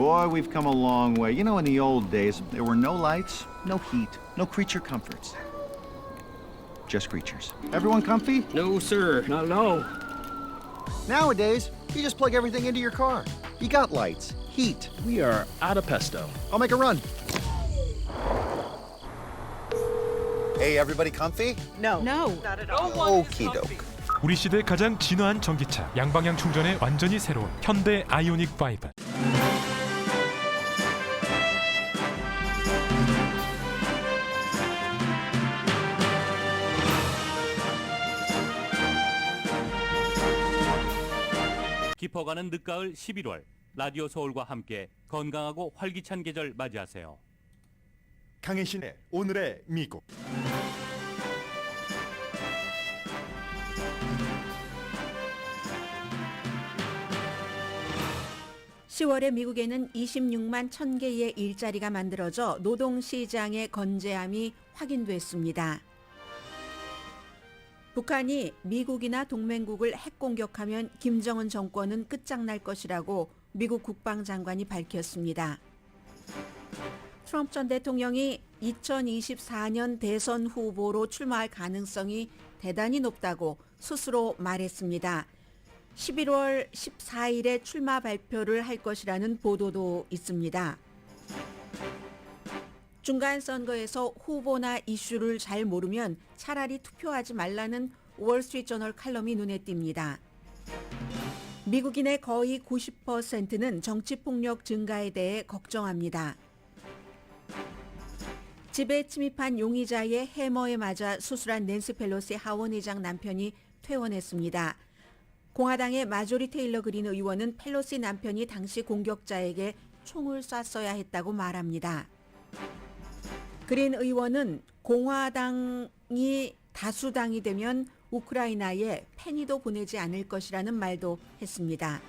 Boy, we've come a long way. You know, in the old days, there were no lights, no heat, no creature comforts. Just creatures. Everyone comfy? No, sir. No. Nowadays, you just plug everything into your car. You got lights, heat. We are out of pesto. I'll make a run. Hey, everybody comfy? No. Okie doke. 우리 시대 가장 진화한 전기차, 양방향 충전에 완전히 새로운 현대 아이오닉 5. 깊어가는 늦가을 11월, 라디오 서울과 함께 건강하고 활기찬 계절 맞이하세요. 강혜신의 오늘의 미국. (10월에) 미국에는 26만 1,000개의 일자리가 만들어져 노동시장의 건재함이 확인됐습니다. 북한이 미국이나 동맹국을 핵공격하면 김정은 정권은 끝장날 것이라고 미국 국방장관이 밝혔습니다. 트럼프 전 대통령이 2024년 대선 후보로 출마할 가능성이 대단히 높다고 스스로 말했습니다. 11월 14일에 출마 발표를 할 것이라는 보도도 있습니다. 중간선거에서 후보나 이슈를 잘 모르면 차라리 투표하지 말라는 월스트리트저널 칼럼이 눈에 띕니다. 미국인의 거의 90%는 정치폭력 증가에 대해 걱정합니다. 집에 침입한 용의자의 해머에 맞아 수술한 낸시 펠로시 하원 의장 남편이 퇴원했습니다. 공화당의 마조리 테일러 그린 의원은 펠로시 남편이 당시 공격자에게 총을 쐈어야 했다고 말합니다. 그린 의원은 공화당이 다수당이 되면 우크라이나에 팬이도 보내지 않을 것이라는 말도 했습니다.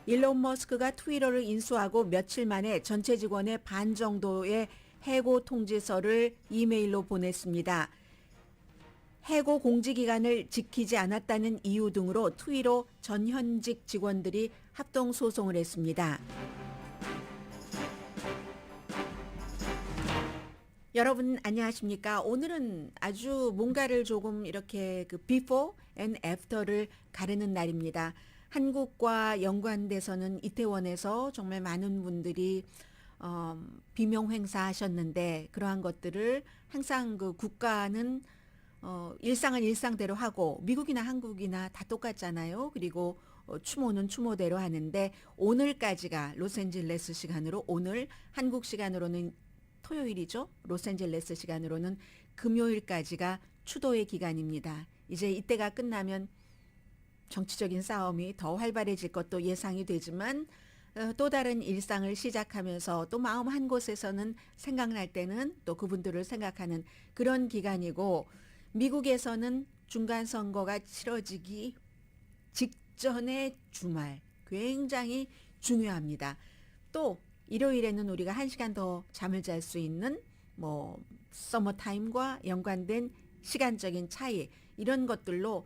일론 머스크가 트위터를 인수하고 며칠 만에 전체 직원의 반 정도의 해고 통지서를 이메일로 보냈습니다. 해고 공지기간을 지키지 않았다는 이유 등으로 트위터 전현직 직원들이 합동소송을 했습니다. 여러분 안녕하십니까? 오늘은 아주 뭔가를 조금 이렇게 그 before and after를 가르는 날입니다. 한국과 연관돼서는 이태원에서 정말 많은 분들이 비명 행사하셨는데 그러한 것들을 항상 그 국가는 일상은 일상대로 하고 미국이나 한국이나 다 똑같잖아요. 그리고 추모는 추모대로 하는데 오늘까지가 로스앤젤레스 시간으로 오늘 한국 시간으로는 토요일이죠. 로스앤젤레스 시간으로는 금요일까지가 추도의 기간입니다. 이제 이때가 끝나면 정치적인 싸움이 더 활발해질 것도 예상이 되지만 또 다른 일상을 시작하면서 또 마음 한 곳에서는 생각날 때는 또 그분들을 생각하는 그런 기간이고 미국에서는 중간선거가 치러지기 직전의 주말 굉장히 중요합니다. 또 일요일에는 우리가 1시간 더 잠을 잘 수 있는 서머타임과 연관된 시간적인 차이 이런 것들로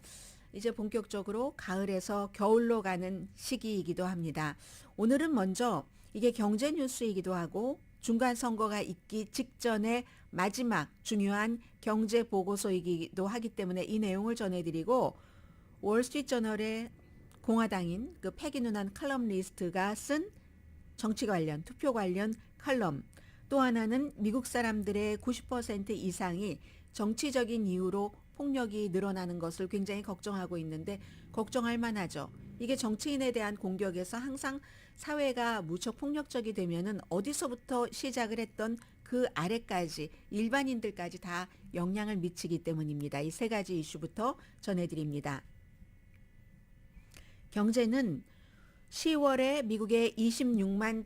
이제 본격적으로 가을에서 겨울로 가는 시기이기도 합니다. 오늘은 먼저 이게 경제 뉴스이기도 하고 중간선거가 있기 직전에 마지막 중요한 경제 보고서이기도 하기 때문에 이 내용을 전해드리고 월스트리트저널의 공화당인 그 패기 누난 칼럼니스트가 쓴 정치 관련, 투표 관련 칼럼 또 하나는 미국 사람들의 90% 이상이 정치적인 이유로 폭력이 늘어나는 것을 굉장히 걱정하고 있는데 걱정할 만하죠. 이게 정치인에 대한 공격에서 항상 사회가 무척 폭력적이 되면은 어디서부터 시작을 했던 그 아래까지 일반인들까지 다 영향을 미치기 때문입니다. 이 세 가지 이슈부터 전해드립니다. 경제는 10월에 미국에 26만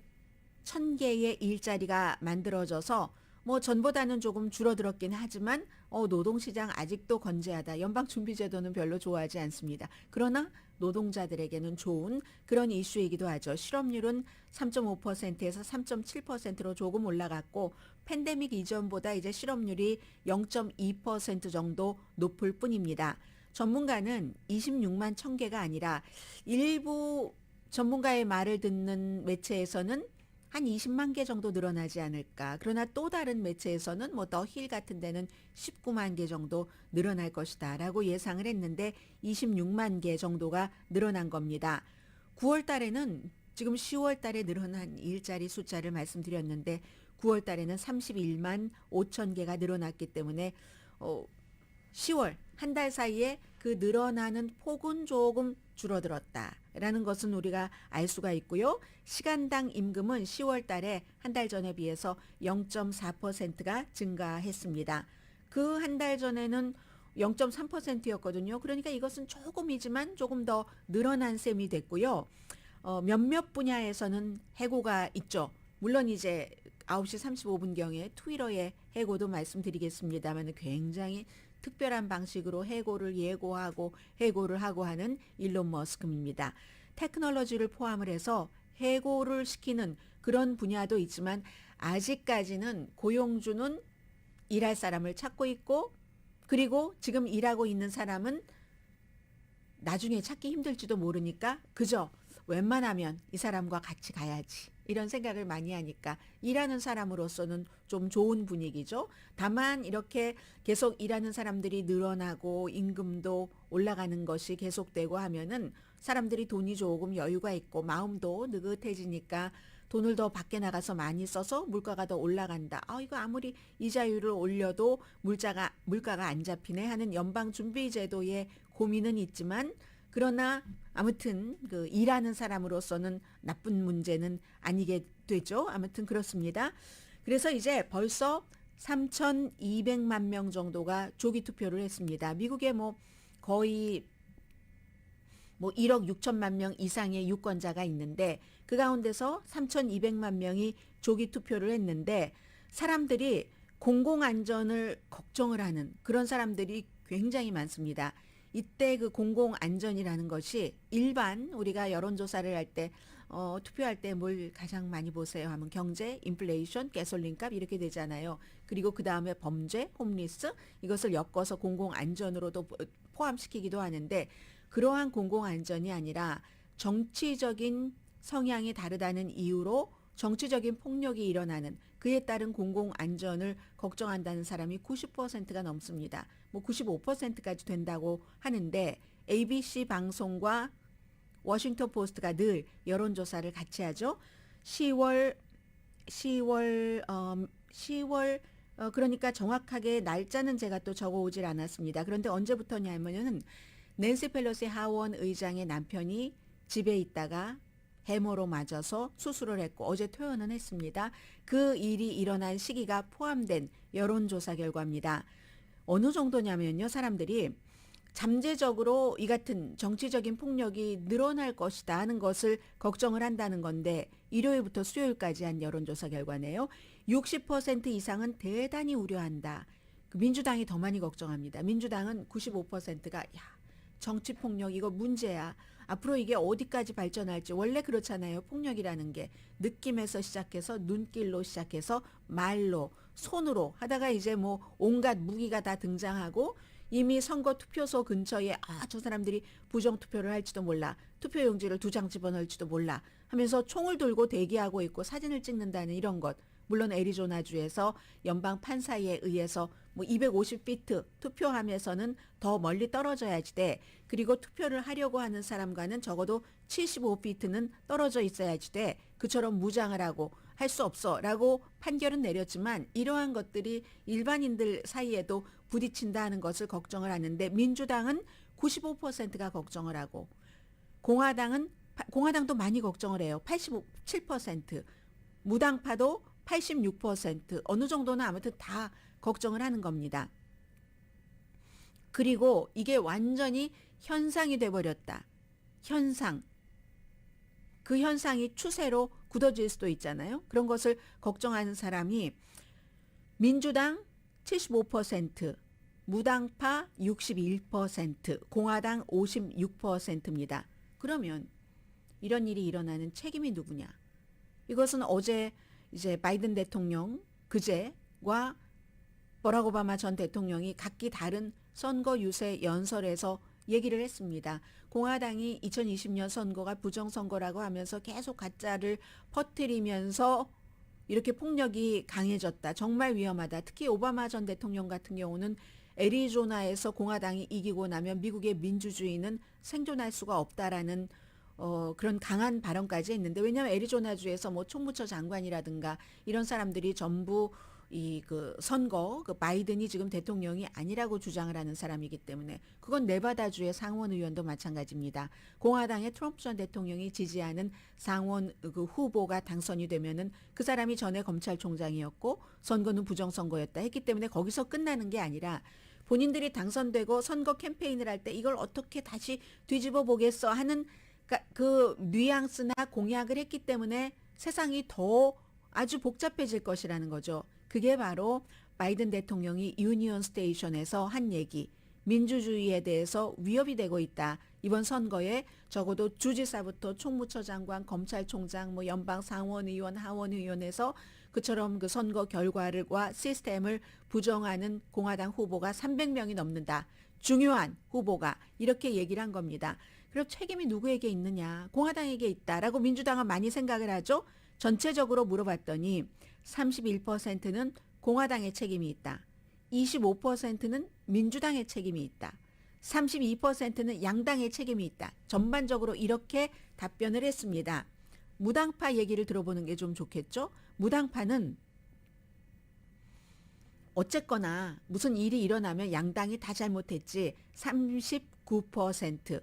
1,000개의 일자리가 만들어져서 전보다는 조금 줄어들었긴 하지만 노동시장 아직도 건재하다. 연방준비제도는 별로 좋아하지 않습니다. 그러나 노동자들에게는 좋은 그런 이슈이기도 하죠. 실업률은 3.5%에서 3.7%로 조금 올라갔고 팬데믹 이전보다 이제 실업률이 0.2% 정도 높을 뿐입니다. 전문가는 26만 1,000개가 아니라 일부 전문가의 말을 듣는 매체에서는 한 20만 개 정도 늘어나지 않을까. 그러나 또 다른 매체에서는 뭐 더 힐 같은 데는 19만 개 정도 늘어날 것이다 라고 예상을 했는데 26만 개 정도가 늘어난 겁니다. 9월 달에는 지금 10월 달에 늘어난 일자리 숫자를 말씀드렸는데 9월 달에는 31만 5천 개가 늘어났기 때문에 10월 한 달 사이에 그 늘어나는 폭은 조금 줄어들었다라는 것은 우리가 알 수가 있고요. 시간당 임금은 10월 달에 한 달 전에 비해서 0.4%가 증가했습니다. 그 한 달 전에는 0.3%였거든요. 그러니까 이것은 조금이지만 조금 더 늘어난 셈이 됐고요. 몇몇 분야에서는 해고가 있죠. 물론 이제 9시 35분경에 트위터의 해고도 말씀드리겠습니다만 굉장히 특별한 방식으로 해고를 예고하고 해고를 하고 하는 일론 머스크입니다. 테크놀로지를 포함을 해서 해고를 시키는 그런 분야도 있지만 아직까지는 고용주는 일할 사람을 찾고 있고 그리고 지금 일하고 있는 사람은 나중에 찾기 힘들지도 모르니까 그저 웬만하면 이 사람과 같이 가야지 이런 생각을 많이 하니까 일하는 사람으로서는 좀 좋은 분위기죠. 다만 이렇게 계속 일하는 사람들이 늘어나고 임금도 올라가는 것이 계속되고 하면은 사람들이 돈이 조금 여유가 있고 마음도 느긋해지니까 돈을 더 밖에 나가서 많이 써서 물가가 더 올라간다. 이거 아무리 이자율을 올려도 물가가 안 잡히네 하는 연방준비제도의 고민은 있지만 그러나 아무튼 그 일하는 사람으로서는 나쁜 문제는 아니게 되죠. 아무튼 그렇습니다. 그래서 이제 벌써 3,200만 명 정도가 조기 투표를 했습니다. 미국에 거의 1억 6천만 명 이상의 유권자가 있는데 그 가운데서 3,200만 명이 조기 투표를 했는데 사람들이 공공안전을 걱정을 하는 그런 사람들이 굉장히 많습니다. 이때 그 공공안전이라는 것이 일반 우리가 여론조사를 할 때 투표할 때 뭘 가장 많이 보세요 하면 경제, 인플레이션, 가솔린값 이렇게 되잖아요. 그리고 그 다음에 범죄, 홈리스 이것을 엮어서 공공안전으로도 포함시키기도 하는데 그러한 공공안전이 아니라 정치적인 성향이 다르다는 이유로 정치적인 폭력이 일어나는 그에 따른 공공안전을 걱정한다는 사람이 90%가 넘습니다. 95%까지 된다고 하는데 ABC 방송과 워싱턴 포스트가 늘 여론조사를 같이 하죠. 10월 그러니까 정확하게 날짜는 제가 또 적어오질 않았습니다. 그런데 언제부터냐면은 낸시 펠로시 하원 의장의 남편이 집에 있다가 해머로 맞아서 수술을 했고 어제 퇴원은 했습니다. 그 일이 일어난 시기가 포함된 여론조사 결과입니다. 어느 정도냐면요. 사람들이 잠재적으로 이 같은 정치적인 폭력이 늘어날 것이다 하는 것을 걱정을 한다는 건데 일요일부터 수요일까지 한 여론조사 결과네요. 60% 이상은 대단히 우려한다. 민주당이 더 많이 걱정합니다. 민주당은 95%가 정치 폭력 이거 문제야. 앞으로 이게 어디까지 발전할지 원래 그렇잖아요. 폭력이라는 게 느낌에서 시작해서 눈길로 시작해서 말로 손으로 하다가 이제 온갖 무기가 다 등장하고 이미 선거 투표소 근처에 저 사람들이 부정투표를 할지도 몰라. 투표용지를 2장 집어넣을지도 몰라 하면서 총을 들고 대기하고 있고 사진을 찍는다는 이런 것. 물론 애리조나주에서 연방 판사에 의해서 250피트 투표함에서는 더 멀리 떨어져야지 돼. 그리고 투표를 하려고 하는 사람과는 적어도 75피트는 떨어져 있어야지 돼. 그처럼 무장을 하고 할 수 없어 라고 판결은 내렸지만 이러한 것들이 일반인들 사이에도 부딪힌다 하는 것을 걱정을 하는데 민주당은 95%가 걱정을 하고 공화당도 많이 걱정을 해요. 87%. 무당파도 86% 어느 정도는 아무튼 다 걱정을 하는 겁니다. 그리고 이게 완전히 현상이 돼버렸다. 현상. 그 현상이 추세로 굳어질 수도 있잖아요. 그런 것을 걱정하는 사람이 민주당 75%, 무당파 61%, 공화당 56%입니다. 그러면 이런 일이 일어나는 책임이 누구냐? 이것은 어제 이제 바이든 대통령 그제와 버락 오바마 전 대통령이 각기 다른 선거 유세 연설에서 얘기를 했습니다. 공화당이 2020년 선거가 부정선거라고 하면서 계속 가짜를 퍼뜨리면서 이렇게 폭력이 강해졌다. 정말 위험하다. 특히 오바마 전 대통령 같은 경우는 애리조나에서 공화당이 이기고 나면 미국의 민주주의는 생존할 수가 없다라는 그런 강한 발언까지 했는데, 왜냐하면 애리조나주에서 뭐 총무처 장관이라든가 이런 사람들이 전부 이 그 선거 그 바이든이 지금 대통령이 아니라고 주장을 하는 사람이기 때문에, 그건 네바다주의 상원 의원도 마찬가지입니다. 공화당의 트럼프 전 대통령이 지지하는 상원 그 후보가 당선이 되면은 그 사람이 전에 검찰총장이었고 선거는 부정선거였다 했기 때문에 거기서 끝나는 게 아니라 본인들이 당선되고 선거 캠페인을 할 때 이걸 어떻게 다시 뒤집어 보겠어 하는 그 뉘앙스나 공약을 했기 때문에 세상이 더 아주 복잡해질 것이라는 거죠. 그게 바로 바이든 대통령이 유니온 스테이션에서 한 얘기, 민주주의에 대해서 위협이 되고 있다. 이번 선거에 적어도 주지사부터 총무처 장관, 검찰총장, 뭐 연방 상원의원, 하원의원에서 그처럼 그 선거 결과와 시스템을 부정하는 공화당 후보가 300명이 넘는다. 중요한 후보가 이렇게 얘기를 한 겁니다. 그럼 책임이 누구에게 있느냐? 공화당에게 있다라고 민주당은 많이 생각을 하죠. 전체적으로 물어봤더니 31%는 공화당의 책임이 있다. 25%는 민주당의 책임이 있다. 32%는 양당의 책임이 있다. 전반적으로 이렇게 답변을 했습니다. 무당파 얘기를 들어보는 게 좀 좋겠죠? 무당파는 어쨌거나 무슨 일이 일어나면 양당이 다 잘못했지 39%,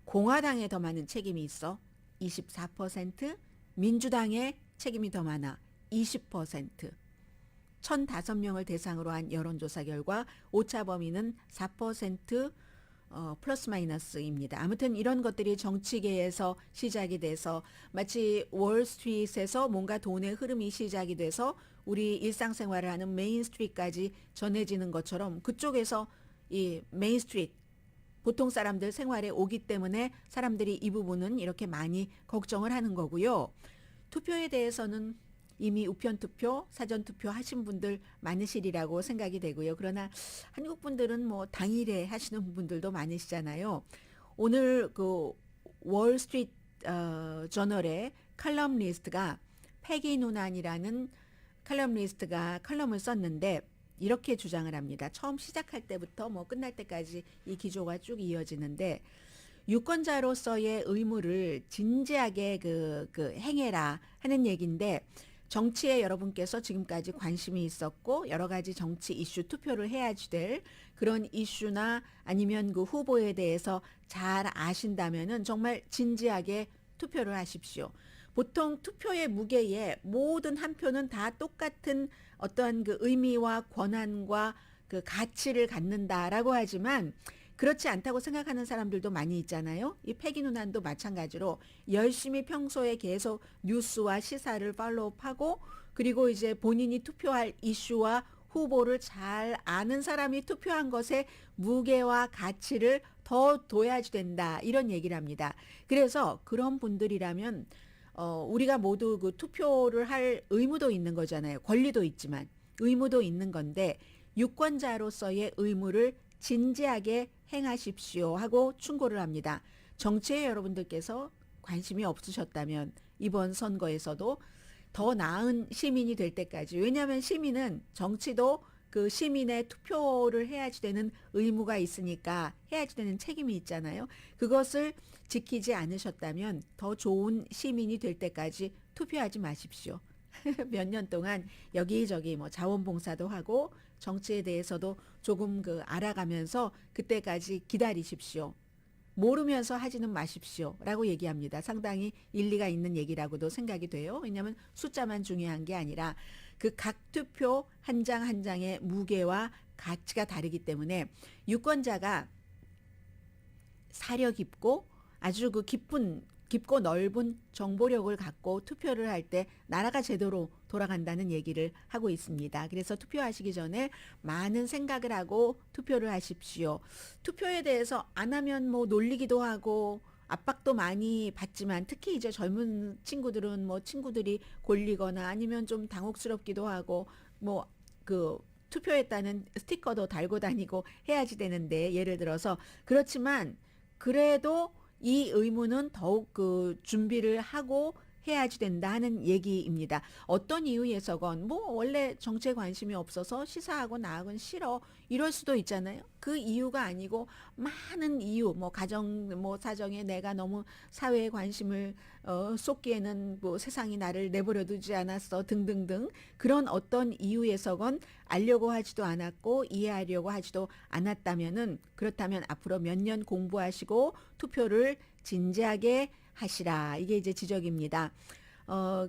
공화당에 더 많은 책임이 있어 24%, 민주당의 책임이 더 많아 20%. 1,005명을 대상으로 한 여론조사 결과 오차 범위는 4% 플러스 마이너스입니다. 아무튼 이런 것들이 정치계에서 시작이 돼서 마치 월스트리트에서 뭔가 돈의 흐름이 시작이 돼서 우리 일상생활을 하는 메인스트리트까지 전해지는 것처럼 그쪽에서 이 메인스트리트 보통 사람들 생활에 오기 때문에 사람들이 이 부분은 이렇게 많이 걱정을 하는 거고요. 투표에 대해서는 이미 우편투표, 사전투표 하신 분들 많으시리라고 생각이 되고요. 그러나 한국 분들은 뭐 당일에 하시는 분들도 많으시잖아요. 오늘 그 월스트리트 저널의 칼럼니스트가 패기 누난이라는 칼럼니스트가 칼럼을 썼는데 이렇게 주장을 합니다. 처음 시작할 때부터 뭐 끝날 때까지 이 기조가 쭉 이어지는데, 유권자로서의 의무를 진지하게 행해라 하는 얘기인데, 정치에 여러분께서 지금까지 관심이 있었고 여러 가지 정치 이슈 투표를 해야지 될 그런 이슈나 아니면 그 후보에 대해서 잘 아신다면은 정말 진지하게 투표를 하십시오. 보통 투표의 무게에 모든 한 표는 다 똑같은 어떠한 그 의미와 권한과 그 가치를 갖는다라고 하지만 그렇지 않다고 생각하는 사람들도 많이 있잖아요. 이 패기 누난도 마찬가지로 열심히 평소에 계속 뉴스와 시사를 팔로우하고 그리고 이제 본인이 투표할 이슈와 후보를 잘 아는 사람이 투표한 것의 무게와 가치를 더 둬야지 된다. 이런 얘기를 합니다. 그래서 그런 분들이라면 우리가 모두 그 투표를 할 의무도 있는 거잖아요. 권리도 있지만 의무도 있는 건데 유권자로서의 의무를 진지하게 행하십시오 하고 충고를 합니다. 정치에 여러분들께서 관심이 없으셨다면 이번 선거에서도 더 나은 시민이 될 때까지, 왜냐하면 시민은 정치도 그 시민의 투표를 해야지 되는 의무가 있으니까 해야지 되는 책임이 있잖아요. 그것을 지키지 않으셨다면 더 좋은 시민이 될 때까지 투표하지 마십시오. 몇 년 동안 여기저기 뭐 자원봉사도 하고 정치에 대해서도 조금 알아가면서 그때까지 기다리십시오. 모르면서 하지는 마십시오 라고 얘기합니다. 상당히 일리가 있는 얘기라고도 생각이 돼요. 왜냐하면 숫자만 중요한 게 아니라 그 각 투표 한 장 한 장의 무게와 가치가 다르기 때문에 유권자가 사려 깊고 아주 그 깊고 넓은 정보력을 갖고 투표를 할 때 나라가 제대로 돌아간다는 얘기를 하고 있습니다. 그래서 투표하시기 전에 많은 생각을 하고 투표를 하십시오. 투표에 대해서 안 하면 뭐 놀리기도 하고 압박도 많이 받지만 특히 이제 젊은 친구들은 뭐 친구들이 골리거나 아니면 좀 당혹스럽기도 하고 뭐 투표했다는 스티커도 달고 다니고 해야지 되는데 예를 들어서 그렇지만 그래도 이 의무는 더욱 그 준비를 하고 해야지 된다 하는 얘기입니다. 어떤 이유에서건 뭐 원래 정치에 관심이 없어서 시사하고 나하고는 싫어 이럴 수도 있잖아요. 그 이유가 아니고 많은 이유 뭐 가정 뭐 사정에 내가 너무 사회에 관심을 쏟기에는 뭐 세상이 나를 내버려 두지 않았어 등등등 그런 어떤 이유에서건 알려고 하지도 않았고 이해하려고 하지도 않았다면은 그렇다면 앞으로 몇 년 공부하시고 투표를 진지하게 하시라. 이게 이제 지적입니다.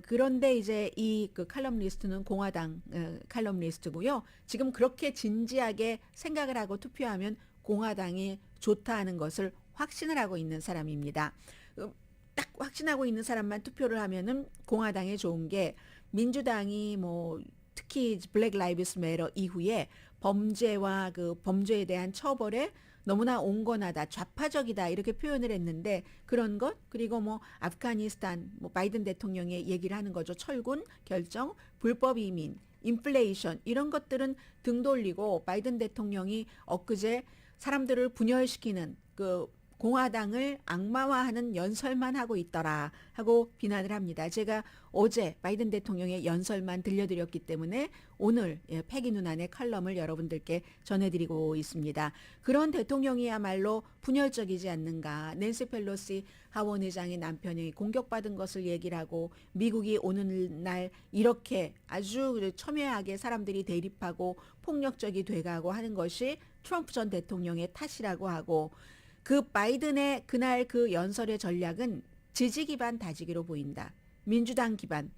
그런데 이제 이 그 칼럼니스트는 공화당 칼럼니스트고요. 지금 그렇게 진지하게 생각을 하고 투표하면 공화당이 좋다 하는 것을 확신을 하고 있는 사람입니다. 딱 확신하고 있는 사람만 투표를 하면은 공화당에 좋은 게 민주당이 뭐 특히 블랙 라이브스 매터 이후에 범죄와 그 범죄에 대한 처벌에 너무나 온건하다, 좌파적이다 이렇게 표현을 했는데 그런 것 그리고 뭐 아프가니스탄 뭐 바이든 대통령의 얘기를 하는 거죠. 철군 결정, 불법 이민, 인플레이션 이런 것들은 등 돌리고 바이든 대통령이 엊그제 사람들을 분열시키는 그 공화당을 악마화하는 연설만 하고 있더라 하고 비난을 합니다. 제가 어제 바이든 대통령의 연설만 들려드렸기 때문에 오늘 패기 누난의 칼럼을 여러분들께 전해드리고 있습니다. 그런 대통령이야말로 분열적이지 않는가. 낸시 펠로시 하원 의장의 남편이 공격받은 것을 얘기를 하고 미국이 오늘날 이렇게 아주 첨예하게 사람들이 대립하고 폭력적이 돼가고 하는 것이 트럼프 전 대통령의 탓이라고 하고 그 바이든의 그날 그 연설의 전략은 지지 기반 다지기로 보인다. 민주당 기반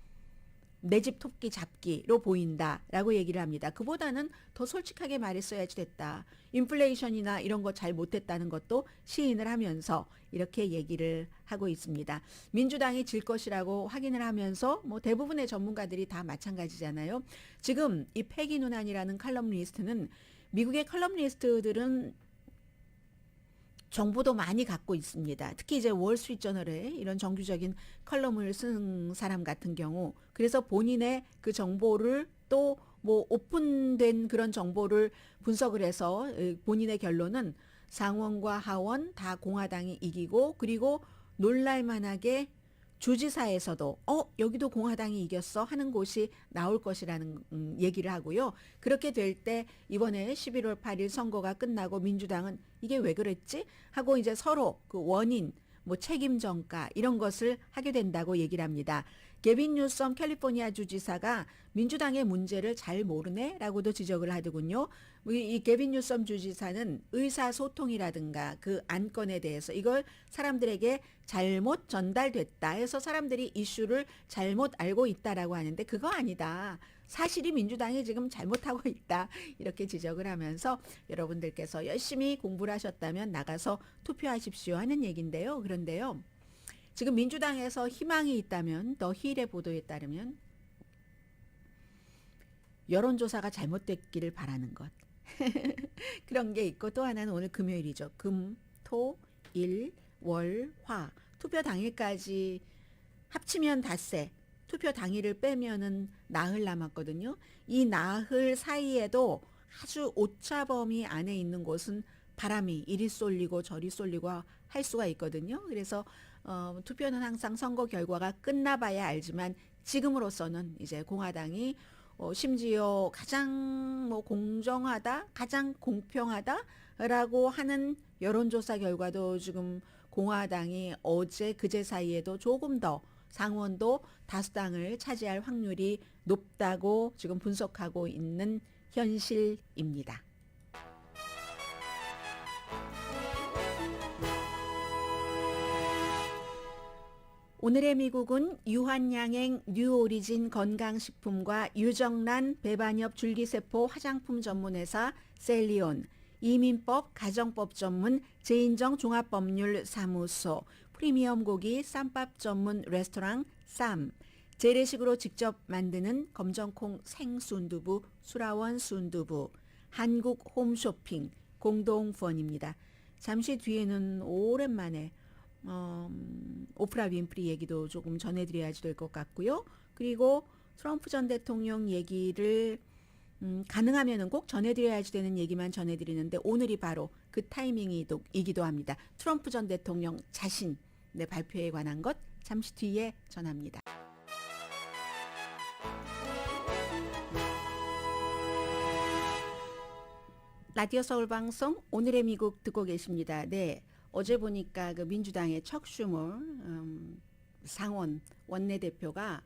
내 집 토끼 잡기로 보인다라고 얘기를 합니다. 그보다는 더 솔직하게 말했어야지 됐다. 인플레이션이나 이런 거 잘 못했다는 것도 시인을 하면서 이렇게 얘기를 하고 있습니다. 민주당이 질 것이라고 확인을 하면서 뭐 대부분의 전문가들이 다 마찬가지잖아요. 지금 이 패기 누난이라는 칼럼니스트는 미국의 칼럼니스트들은 정보도 많이 갖고 있습니다. 특히 이제 월스트리트저널에 이런 정규적인 컬럼을 쓰는 사람 같은 경우 그래서 본인의 그 정보를 또 뭐 오픈된 그런 정보를 분석을 해서 본인의 결론은 상원과 하원 다 공화당이 이기고 그리고 놀랄만하게 주지사에서도 여기도 공화당이 이겼어 하는 곳이 나올 것이라는 얘기를 하고요. 그렇게 될 때 이번에 11월 8일 선거가 끝나고 민주당은 이게 왜 그랬지? 하고 이제 서로 그 원인, 뭐 책임 전가 이런 것을 하게 된다고 얘기를 합니다. 게빈 뉴섬 캘리포니아 주지사가 민주당의 문제를 잘 모르네라고도 지적을 하더군요. 이 게빈 뉴섬 주지사는 의사소통이라든가 그 안건에 대해서 이걸 사람들에게 잘못 전달됐다 해서 사람들이 이슈를 잘못 알고 있다라고 하는데 그거 아니다. 사실이 민주당이 지금 잘못하고 있다. 이렇게 지적을 하면서 여러분들께서 열심히 공부를 하셨다면 나가서 투표하십시오 하는 얘기인데요. 그런데요. 지금 민주당에서 희망이 있다면 더 힐의 보도에 따르면 여론조사가 잘못됐기를 바라는 것. 그런 게 있고 또 하나는 오늘 금요일이죠. 금, 토, 일, 월, 화. 투표 당일까지 합치면 닷새. 투표 당일을 빼면은 나흘 남았거든요. 이 나흘 사이에도 아주 오차 범위 안에 있는 곳은 바람이 이리 쏠리고 저리 쏠리고 할 수가 있거든요. 그래서 투표는 항상 선거 결과가 끝나봐야 알지만 지금으로서는 이제 공화당이 심지어 가장 뭐 공정하다, 가장 공평하다라고 하는 여론조사 결과도 지금 공화당이 어제 그제 사이에도 조금 더 상원도 다수당을 차지할 확률이 높다고 지금 분석하고 있는 현실입니다. 오늘의 미국은 유한양행 뉴오리진 건강식품과 유정란 배반엽 줄기세포 화장품 전문회사 셀리온, 이민법 가정법 전문 제인정 종합법률사무소, 프리미엄 고기 쌈밥 전문 레스토랑 쌈, 재래식으로 직접 만드는 검정콩 생순두부 수라원 순두부, 한국 홈쇼핑 공동후원입니다. 잠시 뒤에는 오랜만에 오프라 윈프리 얘기도 조금 전해드려야지 될 것 같고요. 그리고 트럼프 전 대통령 얘기를 가능하면은 꼭 전해드려야지 되는 얘기만 전해드리는데 오늘이 바로 그 타이밍이기도 합니다. 트럼프 전 대통령 자신의 발표에 관한 것 잠시 뒤에 전합니다. 라디오 서울 방송 오늘의 미국 듣고 계십니다. 네, 어제 보니까 그 민주당의 척 슈머 상원 원내대표가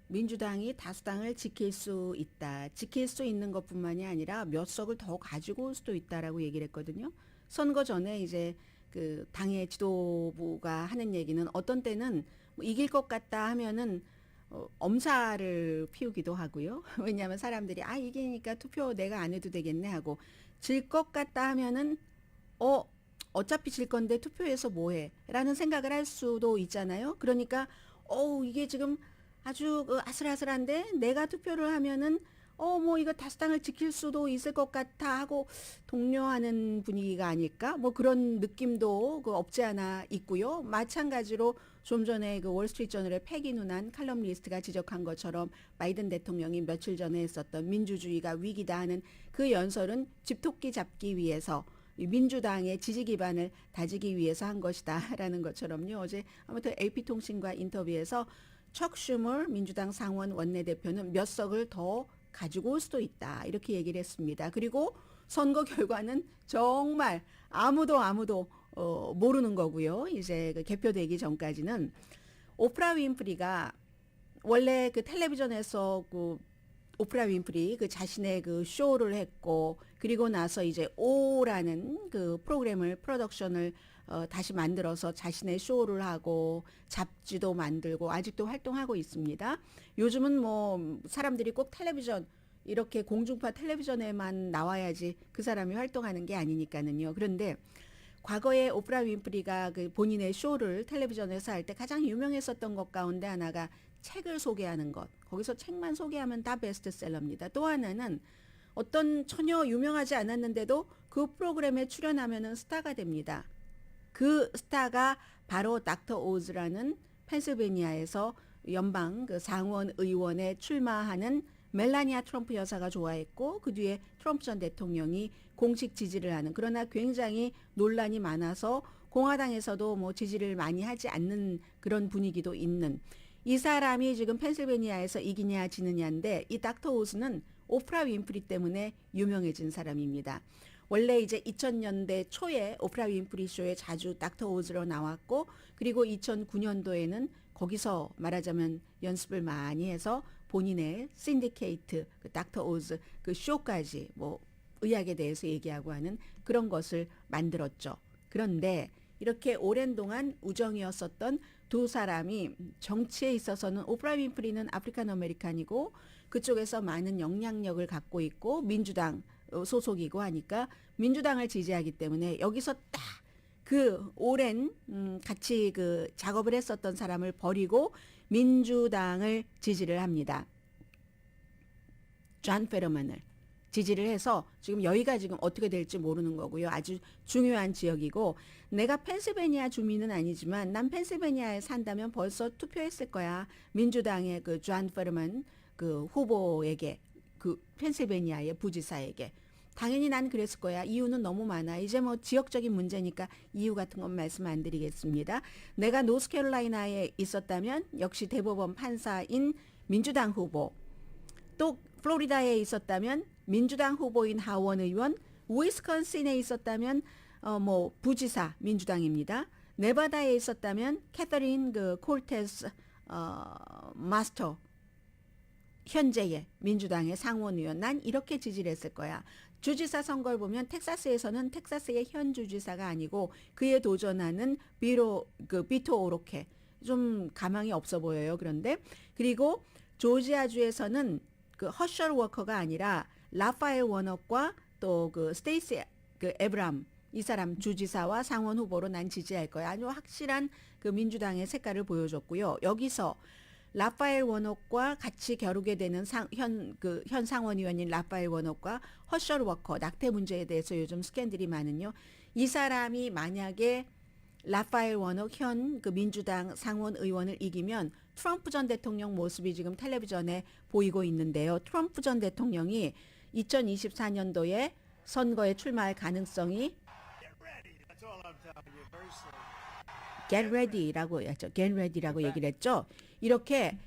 민주당이 다수당을 지킬 수 있다. 지킬 수 있는 것뿐만이 아니라 몇 석을 더 가지고 올 수도 있다라고 얘기를 했거든요. 선거 전에 이제 그 당의 지도부가 하는 얘기는 어떤 때는 뭐 이길 것 같다 하면은 엄살을 피우기도 하고요. 왜냐하면 사람들이 이기니까 투표 내가 안 해도 되겠네 하고 질 것 같다 하면은 어차피 질 건데 투표해서 뭐해? 라는 생각을 할 수도 있잖아요. 그러니까 이게 지금 아주 아슬아슬한데 내가 투표를 하면은 뭐 이거 다수당을 지킬 수도 있을 것 같아 하고 독려하는 분위기가 아닐까? 뭐 그런 느낌도 없지 않아 있고요. 마찬가지로 좀 전에 그 월스트리트저널의 패기 누난 칼럼니스트가 지적한 것처럼 바이든 대통령이 며칠 전에 했었던 민주주의가 위기다 하는 그 연설은 집토끼 잡기 위해서 민주당의 지지 기반을 다지기 위해서 한 것이다라는 것처럼요. 어제 아무튼 AP통신과 인터뷰에서 척 슈머 민주당 상원 원내대표는 몇 석을 더 가지고 올 수도 있다 이렇게 얘기를 했습니다. 그리고 선거 결과는 정말 아무도 모르는 거고요. 이제 그 개표되기 전까지는 오프라 윈프리가 원래 그 텔레비전에서 그 오프라 윈프리 그 자신의 그 쇼를 했고 그리고 나서 이제 오라는 그 프로덕션을 다시 만들어서 자신의 쇼를 하고 잡지도 만들고 아직도 활동하고 있습니다. 요즘은 뭐 사람들이 꼭 텔레비전 이렇게 공중파 텔레비전에만 나와야지 그 사람이 활동하는 게 아니니까는요. 그런데 과거에 오프라 윈프리가 그 본인의 쇼를 텔레비전에서 할 때 가장 유명했었던 것 가운데 하나가 책을 소개하는 것. 거기서 책만 소개하면 다 베스트셀러입니다. 또 하나는 어떤 전혀 유명하지 않았는데도 그 프로그램에 출연하면은 스타가 됩니다. 그 스타가 바로 닥터 오즈라는 펜실베니아에서 연방 그 상원 의원에 출마하는 멜라니아 트럼프 여사가 좋아했고 그 뒤에 트럼프 전 대통령이 공식 지지를 하는 그러나 굉장히 논란이 많아서 공화당에서도 뭐 지지를 많이 하지 않는 그런 분위기도 있는 이 사람이 지금 펜실베니아에서 이기냐 지느냐인데 이 닥터 오즈는 오프라 윈프리 때문에 유명해진 사람입니다. 원래 이제 2000년대 초에 오프라 윈프리 쇼에 자주 닥터 오즈로 나왔고 그리고 2009년도에는 거기서 말하자면 연습을 많이 해서 본인의 신디케이트 그 닥터 오즈 그 쇼까지 뭐 의학에 대해서 얘기하고 하는 그런 것을 만들었죠. 그런데 이렇게 오랜 동안 우정이었었던 두 사람이 정치에 있어서는 오프라 윈프리는 아프리칸 아메리칸이고 그쪽에서 많은 영향력을 갖고 있고 민주당 소속이고 하니까 민주당을 지지하기 때문에 여기서 딱 그 오랜 같이 그 작업을 했었던 사람을 버리고 민주당을 지지를 합니다. 존 페더만을 지지를 해서 지금 여기가 지금 어떻게 될지 모르는 거고요. 아주 중요한 지역이고 내가 펜실베니아 주민은 아니지만 난 펜실베니아에 산다면 벌써 투표했을 거야. 민주당의 그 존 페더만 그 후보에게 그 펜실베니아의 부지사에게 당연히 난 그랬을 거야. 이유는 너무 많아. 이제 뭐 지역적인 문제니까 이유 같은 건 말씀 안 드리겠습니다. 내가 노스캐롤라이나에 있었다면 역시 대법원 판사인 민주당 후보 또 플로리다에 있었다면 민주당 후보인 하원 의원 위스콘신에 있었다면 뭐 부지사 민주당입니다. 네바다에 있었다면 캐서린 그 콜테스 마스터 현재의 민주당의 상원의원 난 이렇게 지지를 했을 거야. 주지사 선거를 보면 텍사스에서는 텍사스의 현 주지사가 아니고 그에 도전하는 비토 오로케 좀 가망이 없어 보여요. 그런데 그리고 조지아주에서는 그 허셜 워커가 아니라 라파엘 워너과 또 그 스테이시 그 에브람 이 사람 주지사와 상원 후보로 난 지지할 거야. 아주 확실한 그 민주당의 색깔을 보여줬고요. 여기서 라파엘 워녹과 같이 겨루게 되는 현 상원의원인 라파엘 워녹과 허셜 워커 낙태 문제에 대해서 요즘 스캔들이 많은요. 이 사람이 만약에 라파엘 워녹 현 그 민주당 상원 의원을 이기면 트럼프 전 대통령 모습이 지금 텔레비전에 보이고 있는데요. 트럼프 전 대통령이 2024년도에 선거에 출마할 가능성이 Get ready라고 했죠. Get ready라고 얘기를 했죠. 이렇게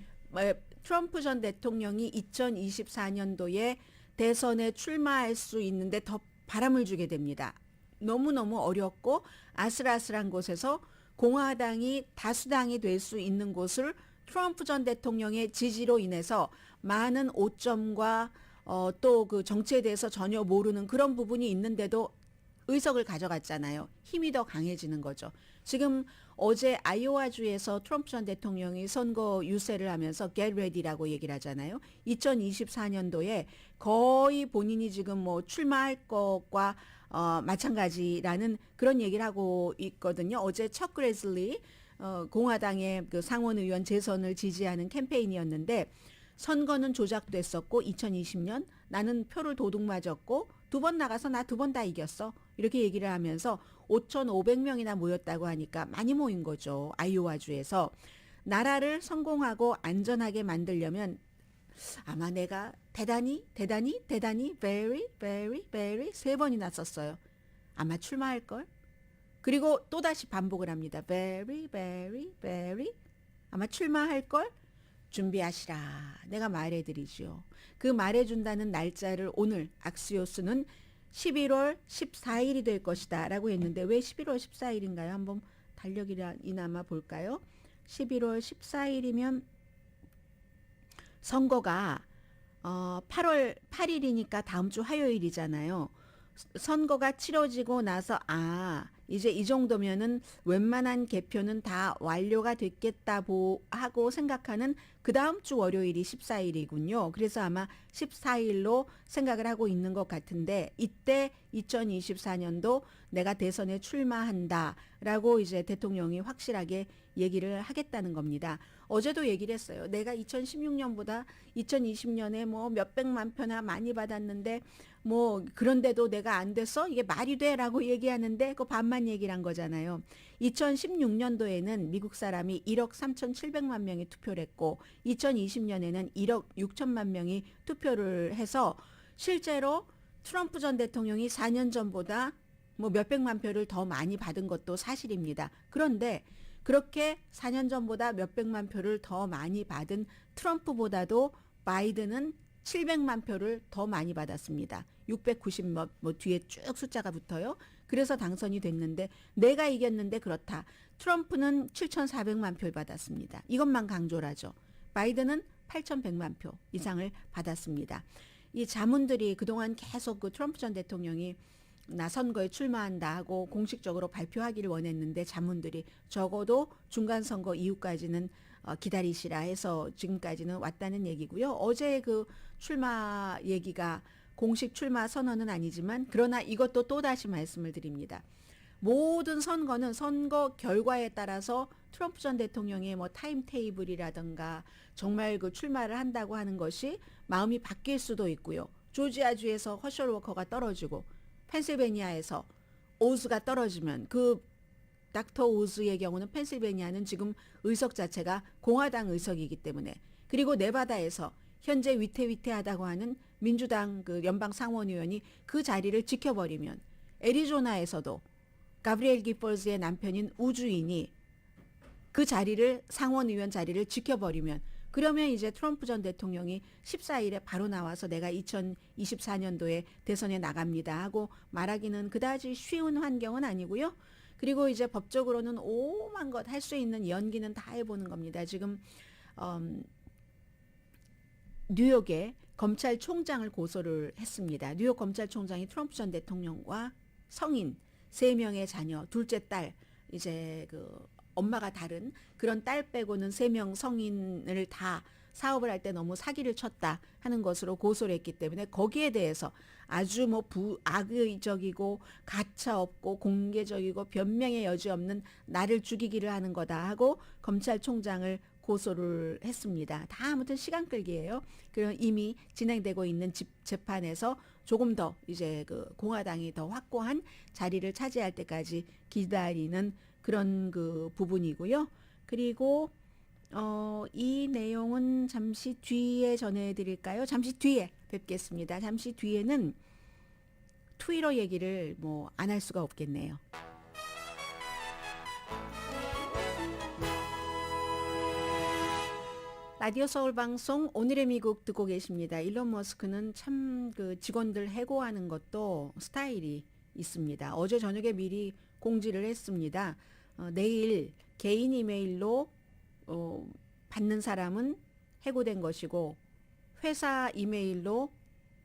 트럼프 전 대통령이 2024년도에 대선에 출마할 수 있는데 더 바람을 주게 됩니다. 너무너무 어렵고 아슬아슬한 곳에서 공화당이 다수당이 될 수 있는 곳을 트럼프 전 대통령의 지지로 인해서 많은 오점과 또 그 정치에 대해서 전혀 모르는 그런 부분이 있는데도 의석을 가져갔잖아요. 힘이 더 강해지는 거죠. 지금 어제 아이오와주에서 트럼프 전 대통령이 선거 유세를 하면서 get ready라고 얘기를 하잖아요. 2024년도에 거의 본인이 지금 뭐 출마할 것과 마찬가지라는 그런 얘기를 하고 있거든요. 어제 척 그레슬리 공화당의 그 상원 의원 재선을 지지하는 캠페인이었는데 선거는 조작됐었고 2020년 나는 표를 도둑 맞았고 2번 나가서 나 2번 다 이겼어. 이렇게 얘기를 하면서 5,500명이나 모였다고 하니까 많이 모인 거죠. 아이오와주에서. 나라를 성공하고 안전하게 만들려면 아마 내가 대단히 very 3번이나 썼어요. 아마 출마할걸? 그리고 또다시 반복을 합니다. very 아마 출마할걸? 준비하시라. 내가 말해드리죠. 그 말해준다는 날짜를 오늘 악시오스는 11월 14일이 될 것이다 라고 했는데 왜 11월 14일인가요? 한번 달력이나마 볼까요? 11월 14일이면 선거가 8월 8일이니까 다음 주 화요일이잖아요. 선거가 치러지고 나서 이제 이 정도면은 웬만한 개표는 다 완료가 됐겠다 하고 생각하는 그 다음 주 월요일이 14일이군요. 그래서 아마 14일로 생각을 하고 있는 것 같은데 이때 2024년도 내가 대선에 출마한다라고 이제 대통령이 확실하게 얘기를 하겠다는 겁니다. 어제도 얘기를 했어요. 내가 2016년보다 2020년에 뭐 몇백만 표나 많이 받았는데 뭐 그런데도 내가 안 됐어? 이게 말이 돼라고 얘기하는데 그 반만 얘기를 한 거잖아요. 2016년도에는 미국 사람이 1억 3,700만 명이 투표를 했고 2020년에는 1억 6천만 명이 투표를 해서 실제로 트럼프 전 대통령이 4년 전보다 뭐 몇백만 표를 더 많이 받은 것도 사실입니다. 그런데 그렇게 4년 전보다 몇백만 표를 더 많이 받은 트럼프보다도 바이든은 700만 표를 더 많이 받았습니다. 690몇 뭐 뒤에 쭉 숫자가 붙어요. 그래서 당선이 됐는데 내가 이겼는데 그렇다. 트럼프는 7,400만 표를 받았습니다. 이것만 강조를 하죠. 바이든은 8,100만 표 이상을 받았습니다. 이 자문들이 그동안 계속 그 트럼프 전 대통령이 나 선거에 출마한다 하고 공식적으로 발표하기를 원했는데 자문들이 적어도 중간선거 이후까지는 기다리시라 해서 지금까지는 왔다는 얘기고요. 어제 그 출마 얘기가 공식 출마 선언은 아니지만 그러나 이것도 또다시 말씀을 드립니다. 모든 선거는 선거 결과에 따라서 트럼프 전 대통령의 뭐 타임테이블이라든가 정말 그 출마를 한다고 하는 것이 마음이 바뀔 수도 있고요. 조지아주에서 허셜 워커가 떨어지고 펜실베니아에서 오즈가 떨어지면 그 닥터 오즈의 경우는 펜실베니아는 지금 의석 자체가 공화당 의석이기 때문에 그리고 네바다에서 현재 위태위태하다고 하는 민주당 그 연방 상원의원이 그 자리를 지켜버리면 애리조나에서도 가브리엘 기펄즈의 남편인 우주인이 그 자리를 상원의원 자리를 지켜버리면 그러면 이제 트럼프 전 대통령이 14일에 바로 나와서 내가 2024년도에 대선에 나갑니다 하고 말하기는 그다지 쉬운 환경은 아니고요. 그리고 이제 법적으로는 오만 것 할 수 있는 연기는 다 해보는 겁니다. 지금 뉴욕에 검찰총장을 고소를 했습니다. 뉴욕 검찰총장이 트럼프 전 대통령과 성인 3명의 자녀, 둘째 딸, 이제 그 엄마가 다른 그런 딸 빼고는 3명 성인을 다 사업을 할 때 너무 사기를 쳤다 하는 것으로 고소를 했기 때문에 거기에 대해서 아주 뭐 악의적이고 가차없고 공개적이고 변명의 여지 없는 나를 죽이기를 하는 거다 하고 검찰총장을 고소를 했습니다. 다 아무튼 시간 끌기예요. 그럼 이미 진행되고 있는 재판에서 조금 더 이제 그 공화당이 더 확고한 자리를 차지할 때까지 기다리는 그런 그 부분이고요. 그리고 이 내용은 잠시 뒤에 전해드릴까요? 잠시 뒤에 뵙겠습니다. 잠시 뒤에는 트위터 얘기를 뭐 안 할 수가 없겠네요. 라디오 서울 방송 오늘의 미국 듣고 계십니다. 일론 머스크는 참 그 직원들 해고하는 것도 스타일이 있습니다. 어제 저녁에 미리 공지를 했습니다. 내일 개인 이메일로 받는 사람은 해고된 것이고 회사 이메일로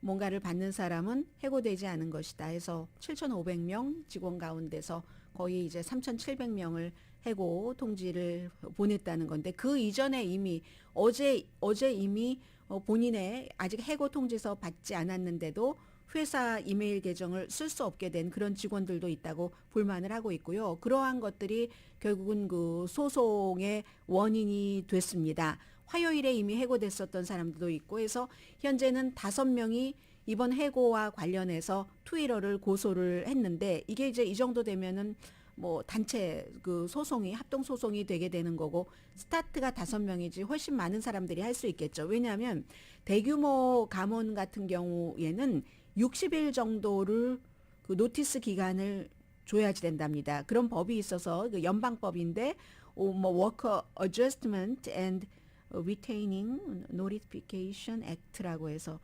뭔가를 받는 사람은 해고되지 않은 것이다 해서 7,500명 직원 가운데서 거의 이제 3,700명을 해고 통지를 보냈다는 건데 그 이전에 이미 어제 이미 본인의 아직 해고 통지서 받지 않았는데도 회사 이메일 계정을 쓸 수 없게 된 그런 직원들도 있다고 불만을 하고 있고요. 그러한 것들이 결국은 그 소송의 원인이 됐습니다. 화요일에 이미 해고됐었던 사람들도 있고 해서 현재는 5명이 이번 해고와 관련해서 트위터를 고소를 했는데 이게 이제 이 정도 되면은 뭐 단체 그 소송이 합동 소송이 되게 되는 거고 스타트가 5명이지 훨씬 많은 사람들이 할 수 있겠죠. 왜냐하면 대규모 감원 같은 경우에는 60일 정도를 그 노티스 기간을 줘야지 된답니다. 그런 법이 있어서 그 연방법인데 뭐 Worker Adjustment and Retaining Notification Act라고 해서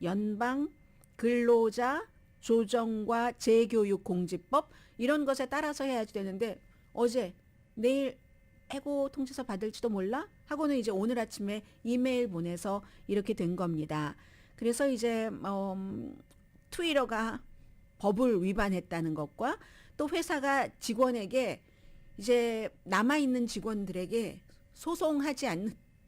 연방 근로자 조정과 재교육 공지법 이런 것에 따라서 해야지 되는데 어제 내일 해고 통지서 받을지도 몰라 하고는 이제 오늘 아침에 이메일 보내서 이렇게 된 겁니다. 그래서 이제 트위터가 법을 위반했다는 것과 또 회사가 직원에게 이제 남아있는 직원들에게 소송하지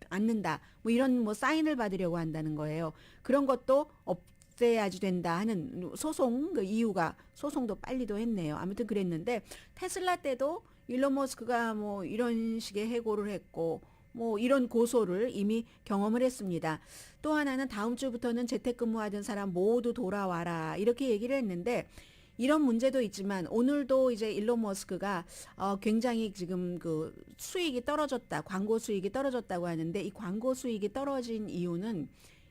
않는다 뭐 이런 뭐 사인을 받으려고 한다는 거예요. 그런 것도 없애야지 된다 하는 소송 그 이유가 소송도 빨리도 했네요. 아무튼 그랬는데 테슬라 때도 일론 머스크가 뭐 이런 식의 해고를 했고 뭐 이런 고소를 이미 경험을 했습니다. 또 하나는 다음 주부터는 재택근무하던 사람 모두 돌아와라 이렇게 얘기를 했는데 이런 문제도 있지만 오늘도 이제 일론 머스크가 굉장히 지금 그 수익이 떨어졌다, 광고 수익이 떨어졌다고 하는데 이 광고 수익이 떨어진 이유는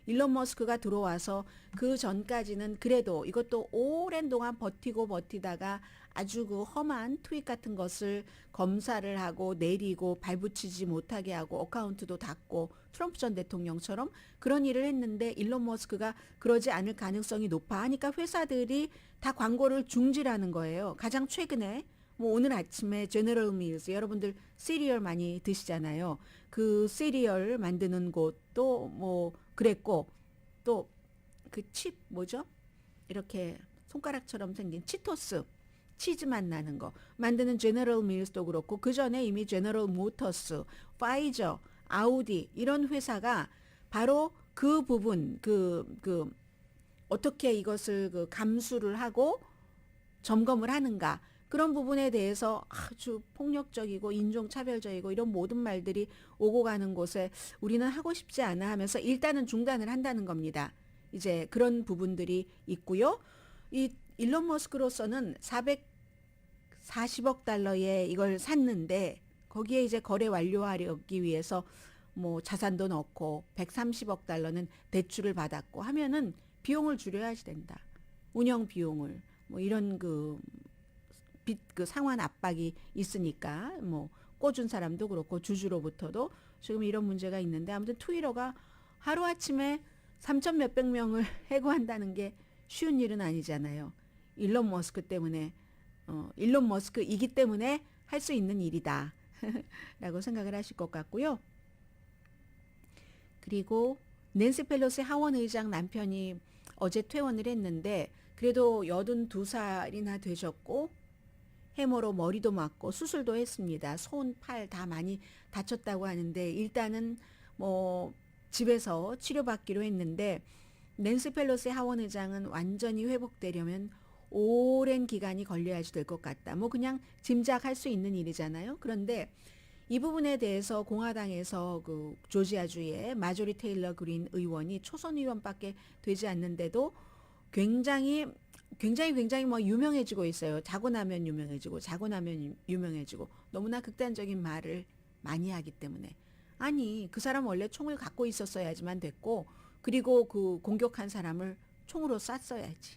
일론 머스크가 들어와서 그 전까지는 그래도 이것도 오랜 동안 버티다가 아주 그 험한 트윗 같은 것을 검사를 하고 내리고 발붙이지 못하게 하고 어카운트도 닫고 트럼프 전 대통령처럼 그런 일을 했는데 일론 머스크가 그러지 않을 가능성이 높아 하니까 회사들이 다 광고를 중지하는 거예요. 가장 최근에 뭐 오늘 아침에 제너럴 밀스 여러분들 시리얼 많이 드시잖아요. 그 시리얼 만드는 곳도 뭐 그랬고 또 그 칩 뭐죠? 이렇게 손가락처럼 생긴 치토스 치즈맛 나는 거 만드는 제너럴 밀스도 그렇고 그 전에 이미 제너럴 모터스, 파이저, 아우디 이런 회사가 바로 그 부분 그 어떻게 이것을 그 감수를 하고 점검을 하는가 그런 부분에 대해서 아주 폭력적이고 인종차별적이고 이런 모든 말들이 오고 가는 곳에 우리는 하고 싶지 않아 하면서 일단은 중단을 한다는 겁니다. 이제 그런 부분들이 있고요. 이 일론 머스크로서는 440억 달러에 이걸 샀는데 거기에 이제 거래 완료하기 위해서 뭐 자산도 넣고 130억 달러는 대출을 받았고 하면은 비용을 줄여야지 된다. 운영 비용을 뭐 이런 그 빚 그 상환 압박이 있으니까 뭐 꿔준 사람도 그렇고 주주로부터도 지금 이런 문제가 있는데 아무튼 트위터가 하루아침에 3천 몇백 명을 해고한다는 게 쉬운 일은 아니잖아요. 일론 머스크 때문에 일론 머스크이기 때문에 할 수 있는 일이다 라고 생각을 하실 것 같고요. 그리고 낸시 펠로시 하원 의장 남편이 어제 퇴원을 했는데 그래도 82살이나 되셨고 해머로 머리도 맞고 수술도 했습니다. 손, 팔 다 많이 다쳤다고 하는데 일단은 뭐 집에서 치료받기로 했는데 낸시 펠로시 하원 의장은 완전히 회복되려면 오랜 기간이 걸려야지 될 것 같다. 뭐 그냥 짐작할 수 있는 일이잖아요. 그런데 이 부분에 대해서 공화당에서 그 조지아주의 마조리 테일러 그린 의원이 초선 의원밖에 되지 않는데도 굉장히 뭐 유명해지고 있어요. 자고 나면 유명해지고 너무나 극단적인 말을 많이 하기 때문에. 아니, 그 사람 원래 총을 갖고 있었어야지만 됐고, 그리고 그 공격한 사람을 총으로 쐈어야지.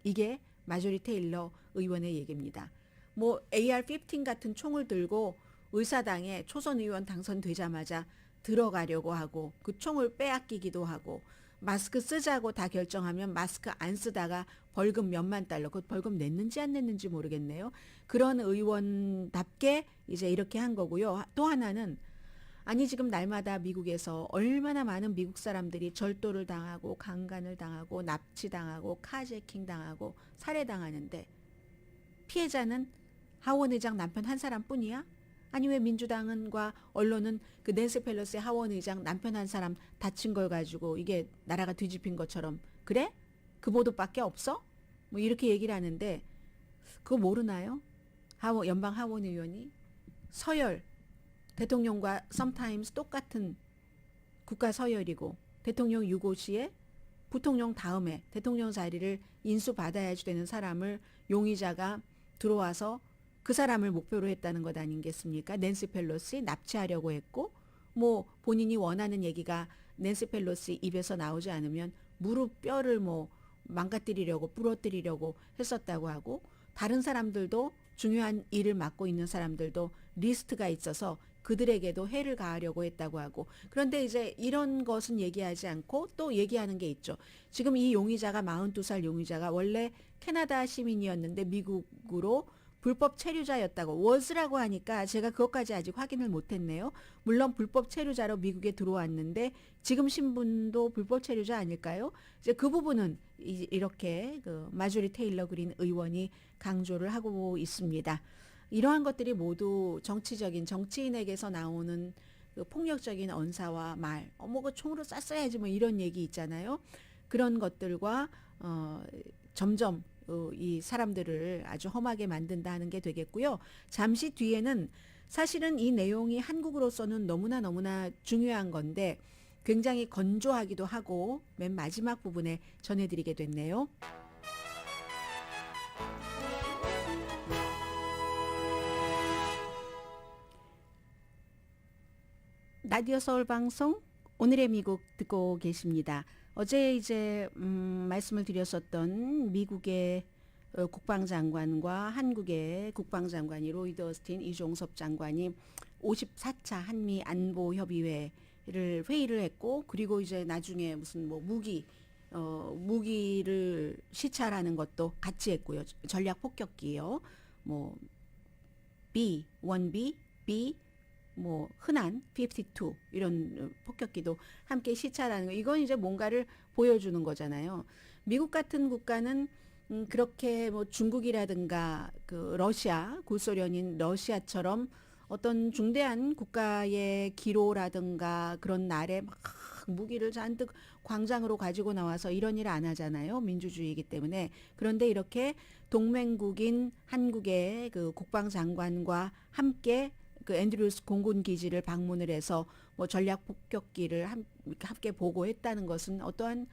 이게 마조리 테일러 의원의 얘기입니다. 뭐 AR-15 같은 총을 들고 의사당에 초선 의원 당선되자마자 들어가려고 하고 그 총을 빼앗기기도 하고 마스크 쓰자고 다 결정하면 마스크 안 쓰다가 벌금 몇만 달러, 그 벌금 냈는지 안 냈는지 모르겠네요. 그런 의원답게 이제 이렇게 한 거고요. 또 하나는 아니 지금 날마다 미국에서 얼마나 많은 미국 사람들이 절도를 당하고 강간을 당하고 납치당하고 카제킹 당하고 살해당하는데 피해자는 하원 의장 남편 한 사람뿐이야? 아니 왜 민주당과 언론은 그 낸시 펠로시 하원 의장 남편 한 사람 다친 걸 가지고 이게 나라가 뒤집힌 것처럼 그래? 그 보도밖에 없어? 뭐 이렇게 얘기를 하는데 그거 모르나요? 연방 하원 의원이 서열 대통령과 sometimes 똑같은 국가 서열이고 대통령 유고 시에 부통령 다음에 대통령 자리를 인수받아야지 되는 사람을 용의자가 들어와서 그 사람을 목표로 했다는 것 아니겠습니까? 낸시 펠로시 납치하려고 했고 뭐 본인이 원하는 얘기가 낸시 펠로시 입에서 나오지 않으면 무릎 뼈를 뭐 망가뜨리려고 부러뜨리려고 했었다고 하고 다른 사람들도 중요한 일을 맡고 있는 사람들도 리스트가 있어서 그들에게도 해를 가하려고 했다고 하고 그런데 이제 이런 것은 얘기하지 않고 또 얘기하는 게 있죠. 지금 이 용의자가 42살 용의자가 원래 캐나다 시민이었는데 미국으로 불법 체류자였다고 was라고 하니까 제가 그것까지 아직 확인을 못했네요. 물론 불법 체류자로 미국에 들어왔는데 지금 신분도 불법 체류자 아닐까요? 이제 그 부분은 이렇게 그 마조리 테일러 그린 의원이 강조를 하고 있습니다. 이러한 것들이 모두 정치인에게서 나오는 그 폭력적인 언사와 말, 뭐 그 총으로 쐈어야지 뭐 이런 얘기 있잖아요. 그런 것들과 점점 이 사람들을 아주 험하게 만든다 하는 게 되겠고요. 잠시 뒤에는 사실은 이 내용이 한국으로서는 너무나 중요한 건데 굉장히 건조하기도 하고 맨 마지막 부분에 전해드리게 됐네요. 라디오 서울 방송 오늘의 미국 듣고 계십니다. 어제 이제 말씀을 드렸었던 미국의 국방장관과 한국의 국방장관이 로이드 어스틴 이종섭 장관이 54차 한미 안보 협의회를 회의를 했고 그리고 이제 나중에 무슨 뭐 무기를 시찰하는 것도 같이 했고요. 전략 폭격기요. 뭐 B, 1B, B 뭐 흔한 52 이런 폭격기도 함께 시찰하는 거 이건 이제 뭔가를 보여주는 거잖아요. 미국 같은 국가는 그렇게 뭐 중국이라든가 그 러시아 구소련인 러시아처럼 어떤 중대한 국가의 기로라든가 그런 날에 막 무기를 잔뜩 광장으로 가지고 나와서 이런 일을 안 하잖아요. 민주주의이기 때문에. 그런데 이렇게 동맹국인 한국의 그 국방장관과 함께 그 앤드루스 공군 기지를 방문을 해서 뭐 전략 폭격기를 함께 보고했다는 것은 어떠한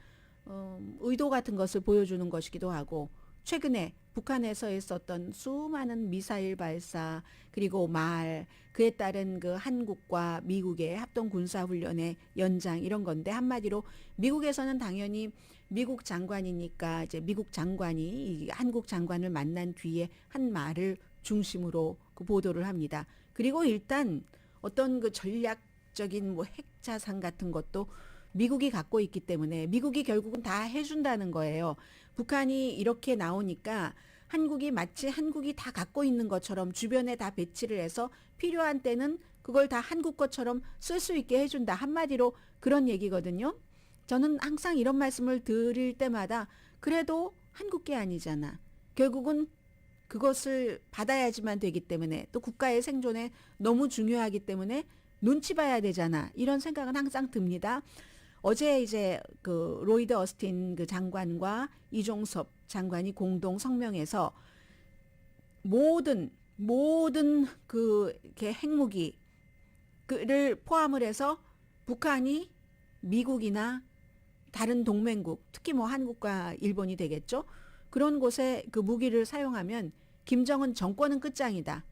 의도 같은 것을 보여주는 것이기도 하고 최근에 북한에서 했었던 수많은 미사일 발사 그리고 그에 따른 그 한국과 미국의 합동 군사 훈련의 연장 이런 건데 한마디로 미국에서는 당연히 미국 장관이니까 이제 미국 장관이 한국 장관을 만난 뒤에 한 말을 중심으로 그 보도를 합니다. 그리고 일단 어떤 그 전략적인 뭐 핵자산 같은 것도 미국이 갖고 있기 때문에 미국이 결국은 다 해준다는 거예요. 북한이 이렇게 나오니까 한국이 마치 한국이 다 갖고 있는 것처럼 주변에 다 배치를 해서 필요한 때는 그걸 다 한국 것처럼 쓸 수 있게 해준다. 한마디로 그런 얘기거든요. 저는 항상 이런 말씀을 드릴 때마다 그래도 한국 게 아니잖아. 결국은 그것을 받아야지만 되기 때문에 또 국가의 생존에 너무 중요하기 때문에 눈치 봐야 되잖아. 이런 생각은 항상 듭니다. 어제 이제 그 로이드 어스틴 그 장관과 이종섭 장관이 공동 성명에서 모든 그 이렇게 핵무기를 포함을 해서 북한이 미국이나 다른 동맹국, 특히 뭐 한국과 일본이 되겠죠. 그런 곳에 그 무기를 사용하면 김정은 정권은 끝장이다.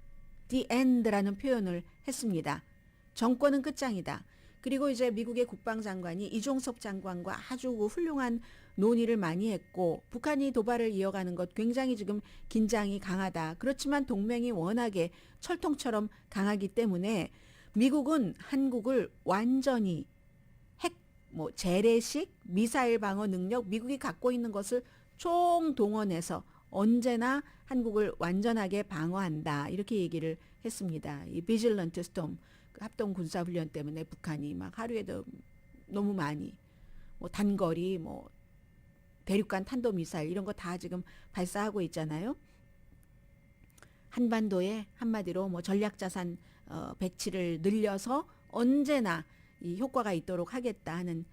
the end라는 표현을 했습니다. 정권은 끝장이다. 그리고 이제 미국의 국방장관이 이종섭 장관과 아주 훌륭한 논의를 많이 했고 북한이 도발을 이어가는 것 굉장히 지금 긴장이 강하다. 그렇지만 동맹이 워낙에 철통처럼 강하기 때문에 미국은 한국을 완전히 재래식 미사일 방어 능력 미국이 갖고 있는 것을 총동원해서 언제나 한국을 완전하게 방어한다. 이렇게 얘기를 했습니다. 이 비질런트 스톰 합동 군사 훈련 때문에 북한이 막 하루에도 너무 많이 단거리 대륙간 탄도 미사일 이런 거 다 지금 발사하고 있잖아요. 한반도에 한마디로 전략 자산 배치를 늘려서 언제나 이 효과가 있도록 하겠다 하는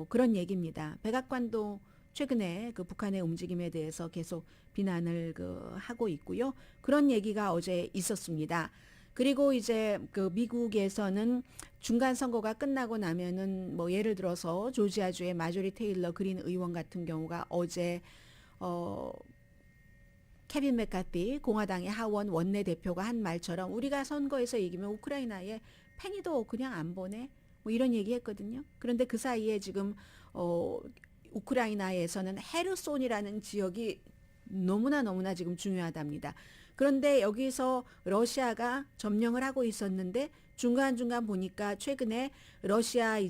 그런 얘기입니다. 백악관도 최근에 그 북한의 움직임에 대해서 계속 비난을 하고 있고요. 그런 얘기가 어제 있었습니다. 그리고 이제 그 미국에서는 중간 선거가 끝나고 나면은 예를 들어서 조지아주의 마조리 테일러 그린 의원 같은 경우가 어제 케빈 맥카티 공화당의 하원 원내대표가 한 말처럼 우리가 선거에서 이기면 우크라이나에 penny도 그냥 안 보내 이런 얘기했거든요. 그런데 그 사이에 지금 우크라이나에서는 헤르손이라는 지역이 너무나 지금 중요하답니다. 그런데 여기서 러시아가 점령을 하고 있었는데 중간중간 보니까 최근에 러시아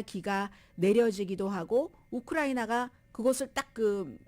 기가 내려지기도 하고 우크라이나가 그것을 딱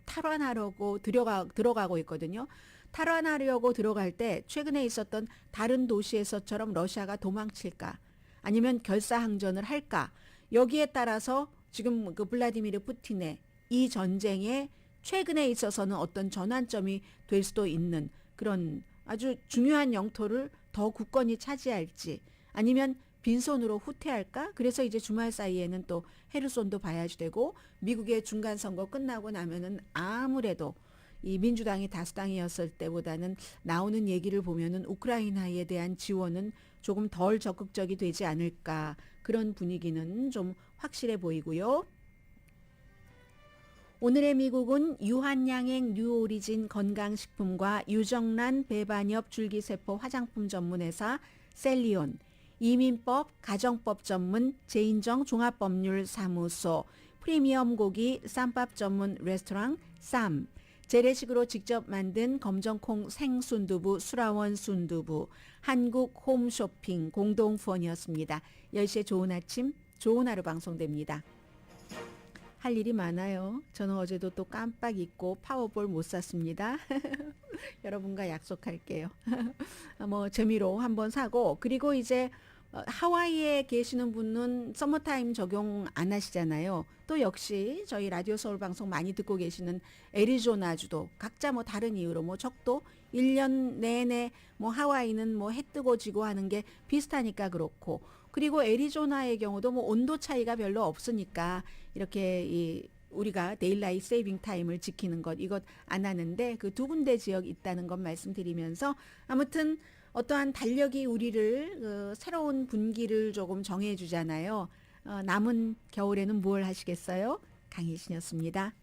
탈환하려고 들어가고 있거든요. 탈환하려고 들어갈 때 최근에 있었던 다른 도시에서처럼 러시아가 도망칠까 아니면 결사항전을 할까 여기에 따라서 지금 그 블라디미르 푸틴의 이 전쟁에 최근에 있어서는 어떤 전환점이 될 수도 있는 그런 아주 중요한 영토를 더 굳건히 차지할지 아니면 빈손으로 후퇴할까? 그래서 이제 주말 사이에는 또 헤르손도 봐야지 되고 미국의 중간 선거 끝나고 나면은 아무래도 이 민주당이 다수당이었을 때보다는 나오는 얘기를 보면은 우크라이나에 대한 지원은 조금 덜 적극적이 되지 않을까 그런 분위기는 좀 확실해 보이고요. 오늘의 미국은 유한양행 뉴오리진 건강식품과 유정란 배반엽 줄기세포 화장품 전문회사 셀리온, 이민법 가정법 전문 제인정 종합법률사무소, 프리미엄 고기 쌈밥 전문 레스토랑 쌈, 재래식으로 직접 만든 검정콩 생순두부 수라원 순두부, 한국 홈쇼핑 공동후원이었습니다. 10시에 좋은 아침, 좋은 하루 방송됩니다. 할 일이 많아요. 저는 어제도 또 깜빡 잊고 파워볼 못 샀습니다. 여러분과 약속할게요. 재미로 한번 사고 그리고 이제 하와이에 계시는 분은 서머타임 적용 안 하시잖아요. 또 역시 저희 라디오 서울 방송 많이 듣고 계시는 애리조나주도 각자 다른 이유로 적도 1년 내내 하와이는 해 뜨고 지고 하는 게 비슷하니까 그렇고 그리고 애리조나의 경우도 온도 차이가 별로 없으니까 이렇게 우리가 데일라이트 세이빙 타임을 지키는 것 이것 안 하는데 그 두 군데 지역 있다는 것 말씀드리면서 아무튼 어떠한 달력이 우리를 새로운 분기를 조금 정해주잖아요. 남은 겨울에는 무엇을 하시겠어요? 강희신이었습니다.